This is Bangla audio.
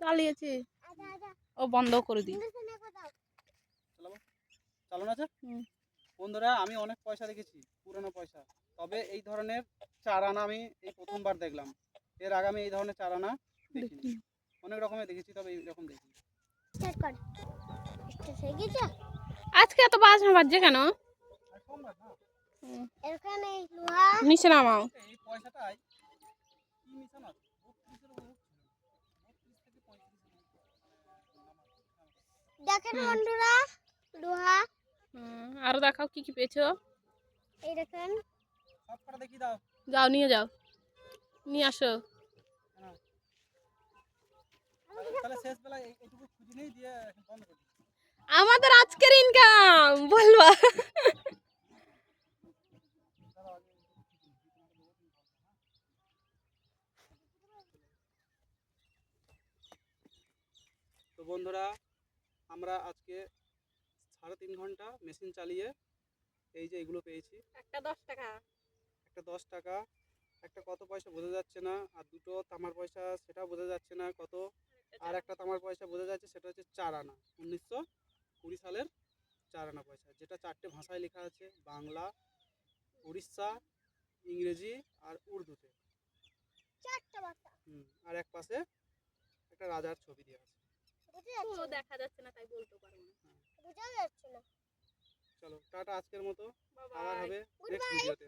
চালিয়েছি, ও বন্ধ করে দিই। চালানো আছে। বন্ধুরা, আমি অনেক পয়সা দেখেছি, পুরনো পয়সা, তবে এই ধরনের চারানা আমি এই প্রথমবার দেখলাম। এর আগে আমি এই ধরনের চারানা দেখিনি। অনেক রকমের দেখেছি, তবে এইরকম দেখিনি। আজকে এত বাজনা বাজছে কেন? নিচে নামাও। এই পয়সাটাই কি মিশানো আছে? দেখেন বন্ধুরা, লোহা। আরো দেখাও কি কি পেয়েছো। এই দেখেন, সবকটা দেখি দাও। যাও নিয়ে যাও, নিয়ে আসো। তাহলে শেষ বেলায় এইটুকু খুঁজে নেই, দিয়ে বন্ধ করে দিই। আমাদের আজকের ইনকাম বলবা। তো বন্ধুরা, আমরা আজকে 3.5 ঘন্টা মেশিন চালিয়ে এই যে এগুলো পেয়েছি। একটা 10 টাকা, একটা 10 টাকা, একটা কত পয়সা বোঝা যাচ্ছে না, আর দুটো তামার পয়সা সেটাও বোঝা যাচ্ছে না কত, আর একটা তামার পয়সা বোঝা যাচ্ছে, সেটা হচ্ছে 4 আনা, 1920 সালের 4 আনা পয়সা, যেটা 4টে ভাষায় লেখা আছে, বাংলা, উড়িষ্যা, ইংরেজি আর উর্দুতে। আর এক পাশে একটা রাজার ছবি দেওয়া আছে। দেখা যাচ্ছে না তাই বলতে পারবো না। বোঝা যাচ্ছে না। চলো টাটা আজকের মতো, আবার হবে নেক্সট ভিডিওতে।